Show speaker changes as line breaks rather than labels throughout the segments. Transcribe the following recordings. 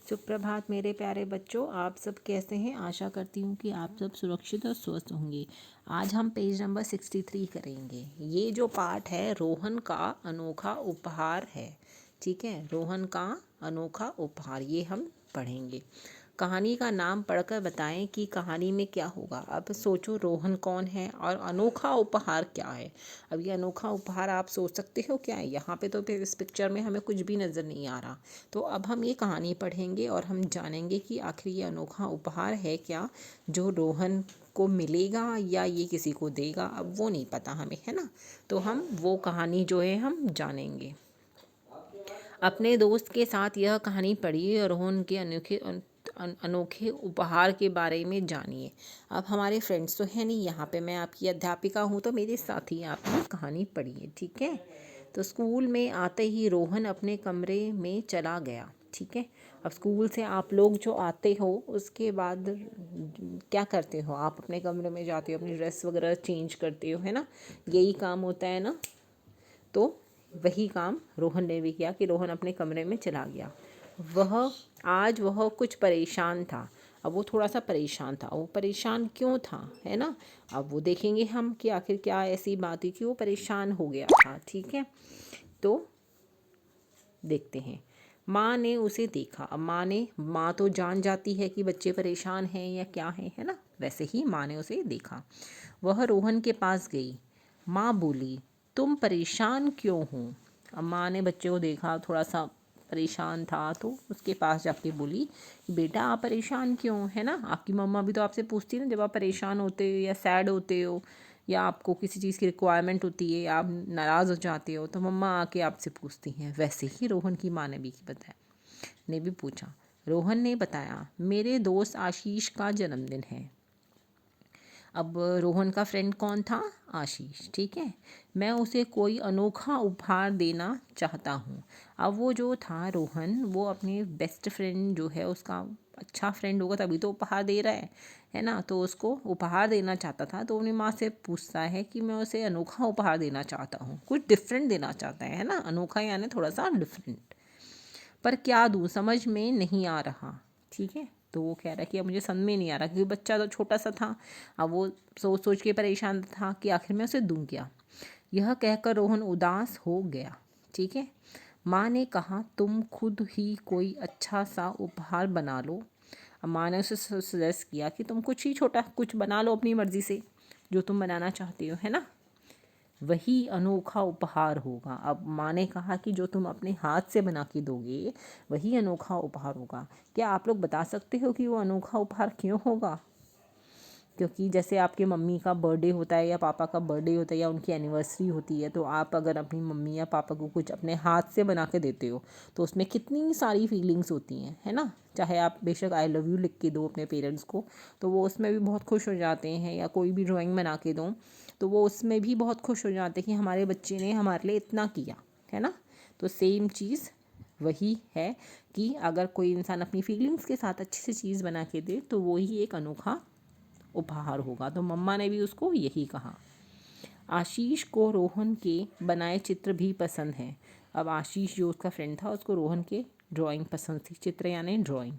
सुप्रभात मेरे प्यारे बच्चों, आप सब कैसे हैं। आशा करती हूँ कि आप सब सुरक्षित और स्वस्थ होंगे। आज हम पेज नंबर 63 करेंगे। ये जो पाठ है रोहन का अनोखा उपहार है। ठीक है, रोहन का अनोखा उपहार ये हम पढ़ेंगे। कहानी का नाम पढ़कर बताएं कि कहानी में क्या होगा। अब सोचो रोहन कौन है और अनोखा उपहार क्या है। अब ये अनोखा उपहार आप सोच सकते हो क्या है। यहाँ पे तो फिर इस पिक्चर में हमें कुछ भी नज़र नहीं आ रहा। तो अब हम ये कहानी पढ़ेंगे और हम जानेंगे कि आखिर ये अनोखा उपहार है क्या जो रोहन को मिलेगा या ये किसी को देगा। अब वो नहीं पता हमें, है ना। तो हम वो कहानी जो है हम जानेंगे। अपने दोस्त के साथ यह कहानी पढ़िए और रोहन के अनोखे उपहार के बारे में जानिए। अब हमारे फ्रेंड्स तो है नहीं यहाँ पे, मैं आपकी अध्यापिका हूँ तो मेरे साथ ही आप ये कहानी पढ़िए। ठीक है। तो स्कूल में आते ही रोहन अपने कमरे में चला गया। ठीक है। अब स्कूल से आप लोग जो आते हो उसके बाद क्या करते हो, आप अपने कमरे में जाते हो, अपनी ड्रेस वगैरह चेंज करते हो, है ना। यही काम होता है ना। तो वही काम रोहन ने भी किया कि रोहन अपने कमरे में चला गया। आज वह कुछ परेशान था। अब वो थोड़ा सा परेशान था। वो परेशान क्यों था, है ना। अब वो देखेंगे हम कि आखिर क्या ऐसी बात है कि वो परेशान हो गया था। ठीक है, तो देखते हैं। माँ ने उसे देखा। अब माँ तो जान जाती है कि बच्चे परेशान हैं या क्या है ना। वैसे ही माँ ने उसे देखा। वह रोहन के पास गई। माँ बोली, तुम परेशान क्यों हो। अब माँ ने बच्चे को देखा, थोड़ा सा परेशान था, तो उसके पास जाके बोली, बेटा आप परेशान क्यों, है ना। आपकी मम्मा भी तो आपसे पूछती है ना, जब आप परेशान होते हो या सैड होते हो या आपको किसी चीज़ की रिक्वायरमेंट होती है या आप नाराज़ हो जाते हो तो मम्मा आके आपसे पूछती हैं। वैसे ही रोहन की माँ ने भी पूछा। रोहन ने बताया, मेरे दोस्त आशीष का जन्मदिन है। अब रोहन का फ्रेंड कौन था, आशीष। ठीक है, मैं उसे कोई अनोखा उपहार देना चाहता हूँ। अब वो जो था रोहन, वो अपने बेस्ट फ्रेंड जो है उसका अच्छा फ्रेंड होगा तभी तो उपहार दे रहा है ना। तो उसको उपहार देना चाहता था तो अपनी माँ से पूछता है कि मैं उसे अनोखा उपहार देना चाहता हूँ, कुछ डिफरेंट देना चाहता है ना। अनोखा यानी थोड़ा सा डिफरेंट। पर क्या दूँ समझ में नहीं आ रहा। ठीक है, तो वो कह रहा है कि अब मुझे समझ में नहीं आ रहा क्योंकि बच्चा तो छोटा सा था। अब वो सोच सोच के परेशान था कि आखिर मैं उसे दूँ क्या। यह कहकर रोहन उदास हो गया। ठीक है, माँ ने कहा, तुम खुद ही कोई अच्छा सा उपहार बना लो। अब माँ ने उसे सजेस्ट किया कि तुम कुछ ही छोटा कुछ बना लो अपनी मर्ज़ी से, जो तुम बनाना चाहते हो, है ना। वही अनोखा उपहार होगा। अब माँ ने कहा कि जो तुम अपने हाथ से बना के दोगे वही अनोखा उपहार होगा। क्या आप लोग बता सकते हो कि वो अनोखा उपहार क्यों होगा। क्योंकि जैसे आपके मम्मी का बर्थडे होता है या पापा का बर्थडे होता है या उनकी एनिवर्सरी होती है, तो आप अगर अपनी मम्मी या पापा को कुछ अपने हाथ से बना के देते हो तो उसमें कितनी सारी फीलिंग्स होती हैं, है ना। चाहे आप बेशक आई लव यू लिख के दो अपने पेरेंट्स को तो वो उसमें भी बहुत खुश हो जाते हैं, या कोई भी ड्राइंग बना के दो तो वो उसमें भी बहुत खुश हो जाते हैं कि हमारे बच्चे ने हमारे लिए इतना किया, है ना। तो सेम चीज़ वही है कि अगर कोई इंसान अपनी फीलिंग्स के साथ अच्छी सी चीज़ बना के दे तो वो ही एक अनोखा उपहार होगा। तो मम्मा ने भी उसको यही कहा। आशीष को रोहन के बनाए चित्र भी पसंद है। अब आशीष जो उसका फ्रेंड था उसको रोहन के ड्राइंग पसंद थी, चित्र यानी ड्राइंग।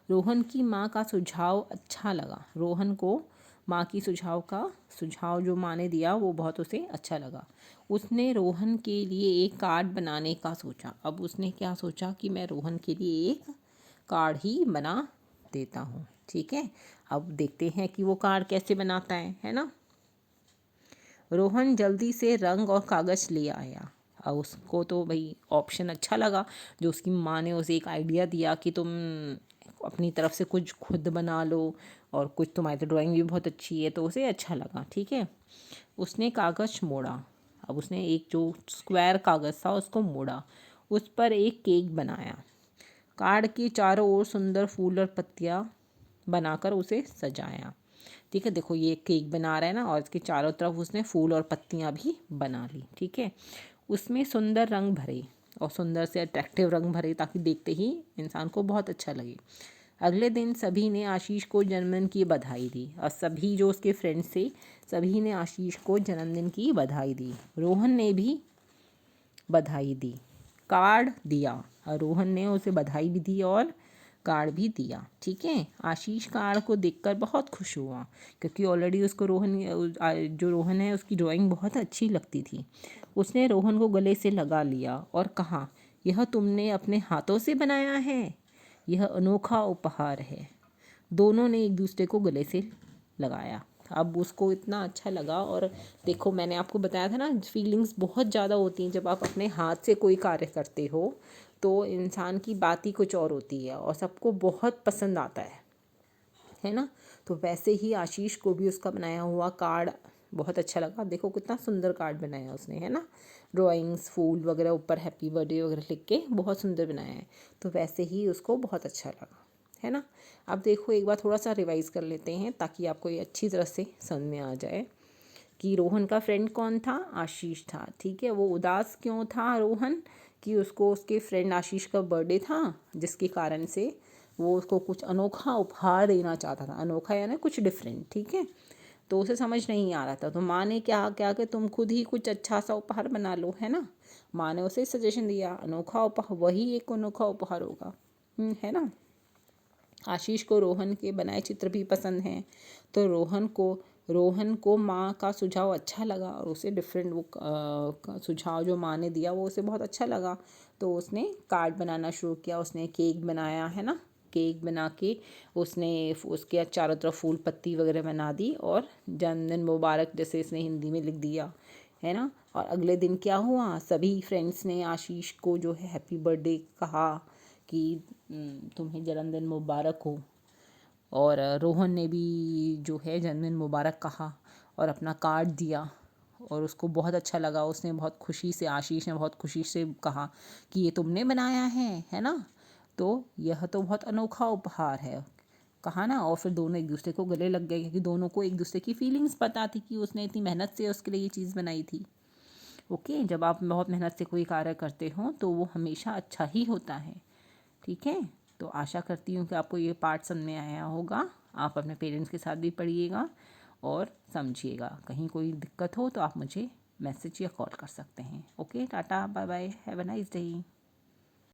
रोहन की माँ का सुझाव अच्छा लगा। रोहन को माँ की सुझाव जो माँ ने दिया वो बहुत उसे अच्छा लगा। उसने रोहन के लिए एक कार्ड बनाने का सोचा। अब उसने क्या सोचा कि मैं रोहन के लिए एक कार्ड ही बना देता हूँ। ठीक है, अब देखते हैं कि वो कार्ड कैसे बनाता है ना। रोहन जल्दी से रंग और कागज़ ले आया। अब उसको तो भाई ऑप्शन अच्छा लगा जो उसकी माँ ने उसे एक आइडिया दिया कि तुम अपनी तरफ से कुछ खुद बना लो और कुछ, तुम्हारी तो ड्राइंग भी बहुत अच्छी है, तो उसे अच्छा लगा। ठीक है, उसने कागज़ मोड़ा। अब उसने एक जो स्क्वायर कागज़ था उसको मोड़ा, उस पर एक केक बनाया। कार्ड के चारों ओर सुंदर फूल और पत्तियाँ बनाकर उसे सजाया। ठीक है, देखो ये केक बना रहा है ना और इसके चारों तरफ उसने फूल और पत्तियाँ भी बना ली। ठीक है, उसमें सुंदर रंग भरे और सुंदर से अट्रैक्टिव रंग भरे ताकि देखते ही इंसान को बहुत अच्छा लगे। अगले दिन सभी ने आशीष को जन्मदिन की बधाई दी और सभी जो उसके फ्रेंड्स थे सभी ने आशीष को जन्मदिन की बधाई दी। रोहन ने भी बधाई दी, कार्ड दिया रोहन ने उसे बधाई भी दी और कार्ड भी दिया। ठीक है, आशीष कार्ड को देखकर बहुत खुश हुआ क्योंकि ऑलरेडी उसको जो रोहन है उसकी ड्राइंग बहुत अच्छी लगती थी। उसने रोहन को गले से लगा लिया और कहा, यह तुमने अपने हाथों से बनाया है, यह अनोखा उपहार है। दोनों ने एक दूसरे को गले से लगाया। अब उसको इतना अच्छा लगा। और देखो, मैंने आपको बताया था ना, फीलिंग्स बहुत ज़्यादा होती हैं जब आप अपने हाथ से कोई कार्य करते हो, तो इंसान की बात ही कुछ और होती है और सबको बहुत पसंद आता है ना। तो वैसे ही आशीष को भी उसका बनाया हुआ कार्ड बहुत अच्छा लगा। देखो कितना सुंदर कार्ड बनाया उसने, है ना। ड्राइंग्स, फूल वगैरह ऊपर हैप्पी बर्थडे वगैरह लिख के बहुत सुंदर बनाया है। तो वैसे ही उसको बहुत अच्छा लगा, है ना। अब देखो, एक बार थोड़ा सा रिवाइज कर लेते हैं ताकि आपको ये अच्छी तरह से समझ में आ जाए कि रोहन का फ्रेंड कौन था, आशीष था। ठीक है, वो उदास क्यों था रोहन, कि उसको उसके फ्रेंड आशीष का बर्थडे था, जिसके कारण से वो उसको कुछ अनोखा उपहार देना चाहता था। अनोखा यानी कुछ डिफरेंट, ठीक है। तो उसे समझ नहीं आ रहा था, तो माँ ने क्या क्या कि तुम खुद ही कुछ अच्छा सा उपहार बना लो, है ना। माँ ने उसे सजेशन दिया, अनोखा उपहार वही एक अनोखा उपहार होगा, है ना। आशीष को रोहन के बनाए चित्र भी पसंद हैं, तो रोहन को माँ का सुझाव अच्छा लगा और उसे डिफरेंट वो सुझाव जो माँ ने दिया वो उसे बहुत अच्छा लगा। तो उसने कार्ड बनाना शुरू किया, उसने केक बनाया, है ना। केक बना के उसने उसके चारों तरफ फूल पत्ती वगैरह बना दी और जन्मदिन मुबारक जैसे इसने हिंदी में लिख दिया, है ना। और अगले दिन क्या हुआ, सभी फ्रेंड्स ने आशीष को जो है हैप्पी बर्थडे कहा कि तुम्हें जन्मदिन मुबारक हो। और रोहन ने भी जो है जन्मदिन मुबारक कहा और अपना कार्ड दिया और उसको बहुत अच्छा लगा। उसने बहुत खुशी से, आशीष ने बहुत खुशी से कहा कि ये तुमने बनाया है ना। तो यह तो बहुत अनोखा उपहार है, कहा ना। और फिर दोनों एक दूसरे को गले लग गए क्योंकि दोनों को एक दूसरे की फीलिंग्स पता थी कि उसने इतनी मेहनत से उसके लिए ये चीज़ बनाई थी। ओके, जब आप बहुत मेहनत से कोई कार्य करते हो तो वो हमेशा अच्छा ही होता है। ठीक है, तो आशा करती हूँ कि आपको ये पार्ट समझ में आया होगा। आप अपने पेरेंट्स के साथ भी पढ़िएगा और समझिएगा। कहीं कोई दिक्कत हो तो आप मुझे मैसेज या कॉल कर सकते हैं। Okay, tata, bye bye, have a nice day.